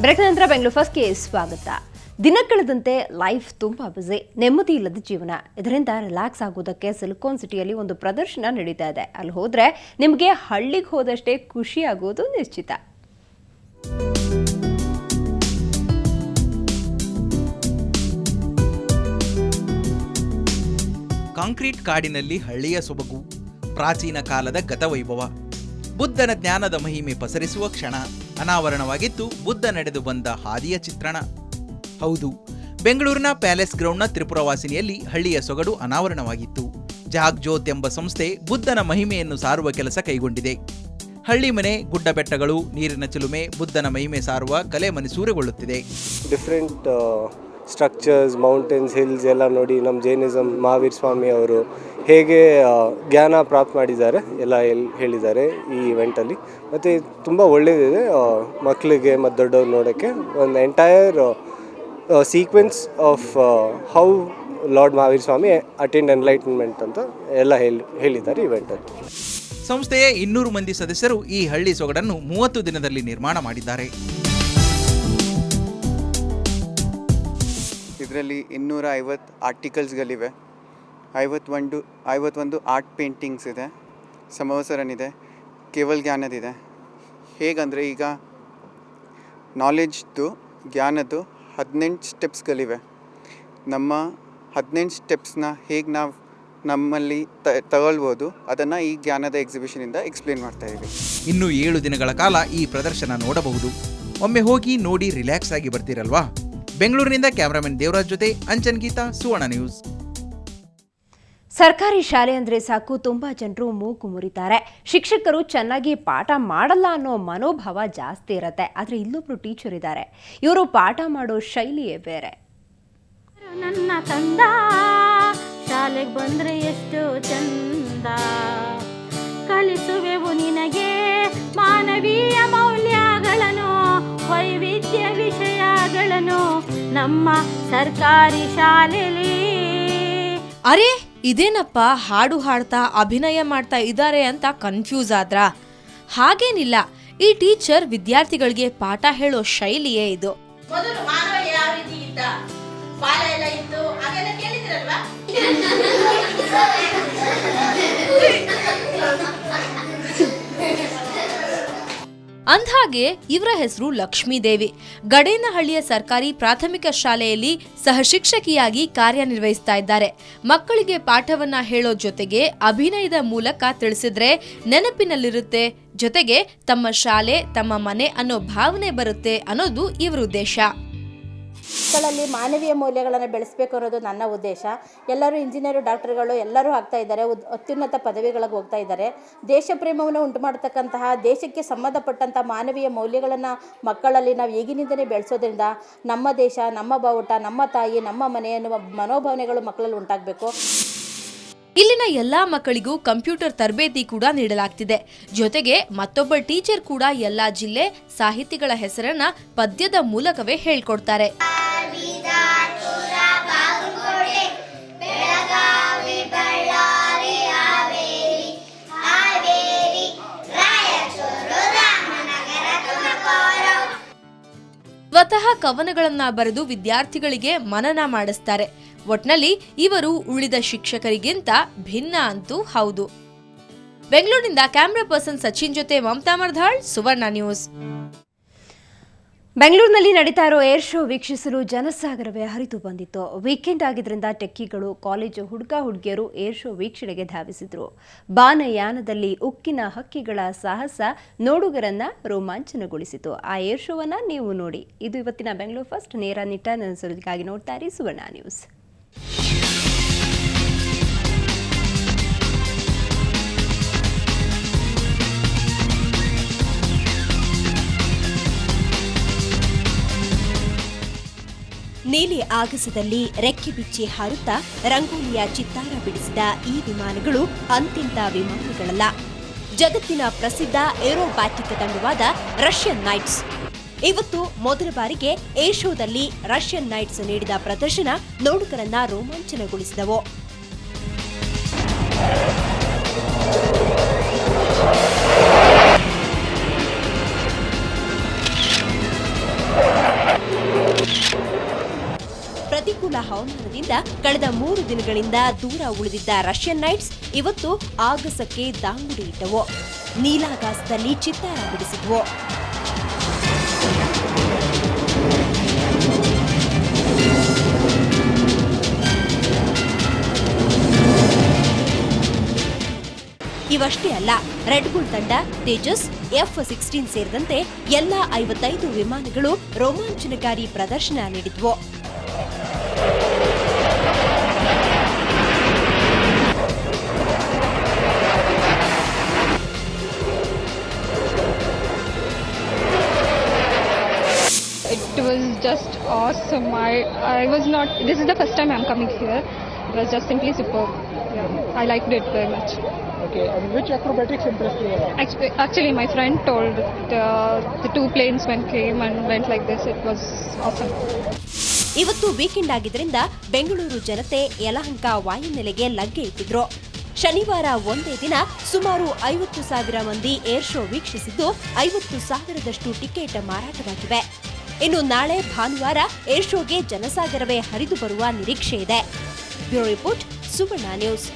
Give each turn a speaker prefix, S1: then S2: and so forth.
S1: Break ನಂತರ ಬೆಂಗಳೂರು ಫಸ್ಟ್ಗೆ ಸ್ವಾಗತ. ದಿನ ಕಳೆದಂತೆ ಲೈಫ್ ತುಂಬಾ ಬ್ಯುಸಿ, ನೆಮ್ಮದಿ ಇಲ್ಲದ ಜೀವನ. ಇದರಿಂದ ರಿಲ್ಯಾಕ್ಸ್ ಆಗೋದಕ್ಕೆ ಸಿಲಿಕಾನ್ ಸಿಟಿಯಲ್ಲಿ ಒಂದು ಪ್ರದರ್ಶನ ನಡೀತಾ ಇದೆ. ಅಲ್ಲಿ ಹೋದ್ರೆ ನಿಮಗೆ ಹಳ್ಳಿಗೆ ಹೋದಷ್ಟೇ ಖುಷಿ ಆಗೋದು ನಿಶ್ಚಿತ.
S2: ಕಾಂಕ್ರೀಟ್ ಕಾಡಿನಲ್ಲಿ ಹಳ್ಳಿಯ ಸೊಬಗು, ಪ್ರಾಚೀನ ಕಾಲದ ಗತವೈಭವ, ಬುದ್ಧನ ಜ್ಞಾನದ ಮಹಿಮೆ ಪಸರಿಸುವ ಕ್ಷಣ ಅನಾವರಣವಾಗಿತ್ತು. ಬುದ್ಧ ನಡೆದು ಬಂದ ಹಾದಿಯ ಚಿತ್ರಣ. ಹೌದು, ಬೆಂಗಳೂರಿನ ಪ್ಯಾಲೇಸ್ ಗ್ರೌಂಡ್ನ ತ್ರಿಪುರವಾಸಿನಿಯಲ್ಲಿ ಹಳ್ಳಿಯ ಸೊಗಡು ಅನಾವರಣವಾಗಿತ್ತು. ಜಾಗ್ಜೋತ್ ಎಂಬ ಸಂಸ್ಥೆ ಬುದ್ಧನ ಮಹಿಮೆಯನ್ನು ಸಾರುವ ಕೆಲಸ ಕೈಗೊಂಡಿದೆ. ಹಳ್ಳಿ ಮನೆ, ಗುಡ್ಡ ಬೆಟ್ಟಗಳು, ನೀರಿನ ಚಿಲುಮೆ, ಬುದ್ಧನ ಮಹಿಮೆ ಸಾರುವ ಕಲೆ ಮನಸೂರೆಗೊಳ್ಳುತ್ತಿದೆ.
S3: ಡಿಫ್ರೆಂಟ್ ಸ್ಟ್ರಕ್ಚರ್ಸ್, ಮೌಂಟೇನ್ಸ್, ಹಿಲ್ಸ್ ಎಲ್ಲ ನೋಡಿ ನಮ್ಮ ಜೈನಿಸಮ್ ಮಹಾವೀರ್ ಸ್ವಾಮಿ ಅವರು ಹೇಗೆ ಜ್ಞಾನ ಪ್ರಾಪ್ತ ಮಾಡಿದ್ದಾರೆ ಎಲ್ಲ ಹೇಳಿದ್ದಾರೆ ಈ ಇವೆಂಟಲ್ಲಿ. ಮತ್ತು ತುಂಬ ಒಳ್ಳೆಯದಿದೆ ಮಕ್ಕಳಿಗೆ ಮತ್ತು ದೊಡ್ಡವ್ರು ನೋಡೋಕ್ಕೆ. ಒಂದು entire sequence of how lord Mahavir Swami attend enlightenment ಅಂತ ಎಲ್ಲ ಹೇಳಿದ್ದಾರೆ ಇವೆಂಟಲ್ಲಿ.
S2: ಸಂಸ್ಥೆಯ 200 ಮಂದಿ ಸದಸ್ಯರು ಈ ಹಳ್ಳಿ ಸೊಗಡನ್ನು 30 ದಿನದಲ್ಲಿ ನಿರ್ಮಾಣ ಮಾಡಿದ್ದಾರೆ.
S4: ಇದರಲ್ಲಿ 250 ಆರ್ಟಿಕಲ್ಸ್ಗಳಿವೆ, 51 ಆರ್ಟ್ ಪೇಂಟಿಂಗ್ಸ್ ಇದೆ, ಸಮವಸರನ್ ಇದೆ, ಕೇವಲ ಜ್ಞಾನದಿದೆ. ಹೇಗಂದರೆ ಈಗ ನಾಲೆಡ್ಜ್ದು, ಜ್ಞಾನದ್ದು 18 ಸ್ಟೆಪ್ಸ್ಗಳಿವೆ. ನಮ್ಮ 18 ಸ್ಟೆಪ್ಸ್ನ ಹೇಗೆ ನಾವು ನಮ್ಮಲ್ಲಿ ತಗೊಳ್ಬೋದು ಅದನ್ನು ಈ ಜ್ಞಾನದ ಎಕ್ಸಿಬಿಷನಿಂದ ಎಕ್ಸ್ಪ್ಲೇನ್ ಮಾಡ್ತಾ ಇದ್ದೀವಿ.
S2: ಇನ್ನು 7 ದಿನಗಳ ಕಾಲ ಈ ಪ್ರದರ್ಶನ ನೋಡಬಹುದು. ಒಮ್ಮೆ ಹೋಗಿ ನೋಡಿ ರಿಲ್ಯಾಕ್ಸ್ ಆಗಿ ಬರ್ತೀರಲ್ವಾ? ಬೆಂಗಳೂರಿನಿಂದ ಕ್ಯಾಮರಾಮನ್ ದೇವರಾಜ್ ಜೊತೆ ಅಂಚನ್ ಗೀತಾ, ಸುವರ್ಣ ನ್ಯೂಸ್.
S1: ಸರ್ಕಾರಿ ಶಾಲೆ ಅಂದ್ರೆ ಸಾಕು ತುಂಬಾ ಜನರು ಮೂಗು ಮುರಿತಾರೆ. ಶಿಕ್ಷಕರು ಚೆನ್ನಾಗಿ ಪಾಠ ಮಾಡಲ್ಲ ಅನ್ನೋ ಮನೋಭಾವ ಜಾಸ್ತಿ ಇರತ್ತೆ. ಆದ್ರೆ ಇಲ್ಲೊಬ್ರು ಟೀಚರ್ ಇದ್ದಾರೆ, ಇವರು ಪಾಠ ಮಾಡೋ ಶೈಲಿಯೇ ಬೇರೆ.
S5: ನನ್ನ ತಂದ ಶಾಲೆಗೆ ಬಂದ್ರೆ ಎಷ್ಟು ಚಂದ, ಕಲಿಸುವೆವು ನಿನಗೆ ಮಾನವೀಯ ಮೌಲ್ಯಗಳನ್ನು, ವೈವಿಧ್ಯ ವಿಷಯಗಳನ್ನು ನಮ್ಮ ಸರ್ಕಾರಿ ಶಾಲೆಯಲ್ಲಿ.
S6: ಅರೆ, ಇದೇನಪ್ಪ ಹಾಡು ಹಾಡ್ತಾ ಅಭಿನಯ ಮಾಡ್ತಾ ಇದ್ದಾರೆ ಅಂತ ಕನ್ಫ್ಯೂಸ್ ಆದ್ರ? ಹಾಗೇನಿಲ್ಲ, ಈ ಟೀಚರ್ ವಿದ್ಯಾರ್ಥಿಗಳಿಗೆ ಪಾಠ ಹೇಳೋ ಶೈಲಿಯೇ ಇದು.
S7: ಮೊದಲು ಮಾನವ ಯಾವ ರೀತಿ ಇದ್ದ, ಬಾಲ ಎಲ್ಲ ಇತ್ತು, ಹಾಗೆಲ್ಲ ಕೇಳಿದ್ರಲ್ವಾ?
S6: ಅಂದ್ಹಾಗೆ ಇವರ ಹೆಸರು ಲಕ್ಷ್ಮೀದೇವಿ. ಗಡೇನಹಳ್ಳಿಯ ಸರ್ಕಾರಿ ಪ್ರಾಥಮಿಕ ಶಾಲೆಯಲ್ಲಿ ಸಹಶಿಕ್ಷಕಿಯಾಗಿ ಕಾರ್ಯನಿರ್ವಹಿಸ್ತಾ ಇದ್ದಾರೆ. ಮಕ್ಕಳಿಗೆ ಪಾಠವನ್ನ ಹೇಳೋ ಜೊತೆಗೆ ಅಭಿನಯದ ಮೂಲಕ ತಿಳಿಸಿದ್ರೆ ನೆನಪಿನಲ್ಲಿರುತ್ತೆ, ಜೊತೆಗೆ ತಮ್ಮ ಶಾಲೆ ತಮ್ಮ ಮನೆ ಅನ್ನೋ ಭಾವನೆ ಬರುತ್ತೆ ಅನ್ನೋದು ಇವರ ಉದ್ದೇಶ.
S8: ಮಕ್ಕಳಲ್ಲಿ ಮಾನವೀಯ ಮೌಲ್ಯಗಳನ್ನು ಬೆಳೆಸಬೇಕು ಅನ್ನೋದು ನನ್ನ ಉದ್ದೇಶ. ಎಲ್ಲರೂ ಇಂಜಿನಿಯರು, ಡಾಕ್ಟರ್ಗಳು ಎಲ್ಲರೂ ಆಗ್ತಾ ಇದ್ದಾರೆ, ಅತ್ಯುನ್ನತ ಪದವಿಗಳಿಗೆ ಹೋಗ್ತಾ ಇದ್ದಾರೆ. ದೇಶ ಪ್ರೇಮವನ್ನು ಉಂಟು ಮಾಡತಕ್ಕಂತಹ, ದೇಶಕ್ಕೆ ಸಂಬಂಧಪಟ್ಟಂಥ ಮಾನವೀಯ ಮೌಲ್ಯಗಳನ್ನು ಮಕ್ಕಳಲ್ಲಿ ನಾವು ಈಗಿನಿಂದಲೇ ಬೆಳೆಸೋದ್ರಿಂದ ನಮ್ಮ ದೇಶ, ನಮ್ಮ ಬಾವುಟ, ನಮ್ಮ ತಾಯಿ, ನಮ್ಮ ಮನೆ ಎನ್ನುವ ಮನೋಭಾವನೆಗಳು ಮಕ್ಕಳಲ್ಲಿ ಉಂಟಾಗಬೇಕು.
S6: ಇಲ್ಲಿನ ಎಲ್ಲಾ ಮಕ್ಕಳಿಗೂ ಕಂಪ್ಯೂಟರ್ ತರಬೇತಿ ಕೂಡ ನೀಡಲಾಗ್ತಿದೆ. ಜೊತೆಗೆ ಮತ್ತೊಬ್ಬ ಟೀಚರ್ ಕೂಡ ಎಲ್ಲಾ ಜಿಲ್ಲೆ ಸಾಹಿತಿಗಳ ಹೆಸರನ್ನ ಪದ್ಯದ ಮೂಲಕವೇ ಹೇಳ್ಕೊಡ್ತಾರೆ. ಸ್ವತಃ ಕವನಗಳನ್ನ ಬರೆದು ವಿದ್ಯಾರ್ಥಿಗಳಿಗೆ ಮನನ ಮಾಡಿಸ್ತಾರೆ. ಒಟ್ನಲ್ಲಿ ಇವರು ಉಳಿದ ಶಿಕ್ಷಕರಿಗಿಂತ ಭಿನ್ನ ಅಂತೂ ಹೌದು. ಬೆಂಗಳೂರಿನಿಂದ ಕ್ಯಾಮರಾ ಪರ್ಸನ್ ಸಚಿನ್ ಜೊತೆ ಮಮತಾ ಮರ್ಧಾಳ್, ಸುವರ್ಣ ನ್ಯೂಸ್.
S1: ಬೆಂಗಳೂರಿನಲ್ಲಿ ನಡೀತಾ ಇರೋ ಏರ್ ಶೋ ವೀಕ್ಷಿಸಲು ಜನಸಾಗರವೇ ಹರಿದು ಬಂದಿತ್ತು. ವೀಕೆಂಡ್ ಆಗಿದ್ರಿಂದ ಟೆಕ್ಕಿಗಳು, ಕಾಲೇಜು ಹುಡುಗಿಯರು ಏರ್ ಶೋ ವೀಕ್ಷಣೆಗೆ ಧಾವಿಸಿದ್ರು. ಬಾನಯಾನದಲ್ಲಿ ಉಕ್ಕಿನ ಹಕ್ಕಿಗಳ ಸಾಹಸ ನೋಡುಗರನ್ನ ರೋಮಾಂಚನಗೊಳಿಸಿತು. ಆ ಏರ್ ಶೋವನ್ನ ನೀವು ನೋಡಿ. ಇದು ಇವತ್ತಿನ ಬೆಂಗಳೂರು ಫಸ್ಟ್ ನೇರ ನಿಟ್ಟ ನೆನಸುಗಳಿಗಾಗಿ ನೋಡ್ತಾ ಇರಿ ಸುವರ್ಣ ನ್ಯೂಸ್.
S9: ನೀಲಿ ಆಗಸದಲ್ಲಿ ರೆಕ್ಕೆ ಬಿಚ್ಚಿ ಹಾರುತ್ತಾ ರಂಗೋಲಿಯ ಚಿತ್ತಾರ ಬಿಡಿಸಿದ ಈ ವಿಮಾನಗಳು ಅಂತಿಂತ ವಿಮಾನಗಳಲ್ಲ. ಜಗತ್ತಿನ ಪ್ರಸಿದ್ಧ ಏರೋಬ್ಯಾಟಿಕ್ ತಂಡವಾದ ರಷ್ಯನ್ ನೈಟ್ಸ್ ಇವತ್ತು ಮೊದಲ ಬಾರಿಗೆ ಏರ್ ಶೋದಲ್ಲಿ ರಷ್ಯನ್ ನೈಟ್ಸ್ ನೀಡಿದ ಪ್ರದರ್ಶನ ನೋಡುಗರನ್ನ ರೋಮಾಂಚನಗೊಳಿಸಿದವು. ಪ್ರತಿಕೂಲ ಹವಾಮಾನದಿಂದ ಕಳೆದ 3 ದಿನಗಳಿಂದ ದೂರ ಉಳಿದಿದ್ದ ರಷ್ಯನ್ ನೈಟ್ಸ್ ಇವತ್ತು ಆಗಸಕ್ಕೆ ದಾಂಗುಡಿ ಇಟ್ಟವು. ನೀಲಾಕಾಶದಲ್ಲಿ ಚಿತ್ತಾರ ಬಿಡಿಸಿದ್ವು. ಇವಷ್ಟೇ ಅಲ್ಲ, ರೆಡ್ ಬುಲ್ ತಂಡ, ತೇಜಸ್, F-16 ಸೇರಿದಂತೆ ಎಲ್ಲ 55 ವಿಮಾನಗಳು ರೋಮಾಂಚನಕಾರಿ ಪ್ರದರ್ಶನ ನೀಡಿದ್ವು.
S10: It was just awesome. I was not. This is the first time I'm coming here. It was just simply superb. Yeah, I liked it very much.
S11: Okay, and which acrobatics impressed you?
S10: Actually, my friend told the two planes came and went like this. It was awesome.
S9: ಇವತ್ತು weekend ಆಗಿದ್ದರಿಂದ ಬೆಂಗಳೂರು ಜನತೆ ಯಲಹಂಕ ವಾಯುನೆಲೆಗೆ ಲಗ್ಗೆ ಇಟ್ಟಿದ್ರು. ಶನಿವಾರ ಒಂದೇ ದಿನ ಸುಮಾರು 50,000 ಮಂದಿ ಏರ್ ಶೋ ವೀಕ್ಷಿಸಿದ್ದು 50,000ದಷ್ಟು ಟಿಕೆಟ್ ಮಾರಾಟವಾಗಿವೆ. ಇನ್ನು ನಾಳೆ ಭಾನುವಾರ ಏರ್ ಶೋಗೆ ಜನಸಾಗರವೇ ಹರಿದು ಬರುವ ನಿರೀಕ್ಷೆ ಇದೆ. ಬ್ಯೂರೋ ರಿಪೋರ್ಟ್, ಸುವರ್ಣ ನ್ಯೂಸ್.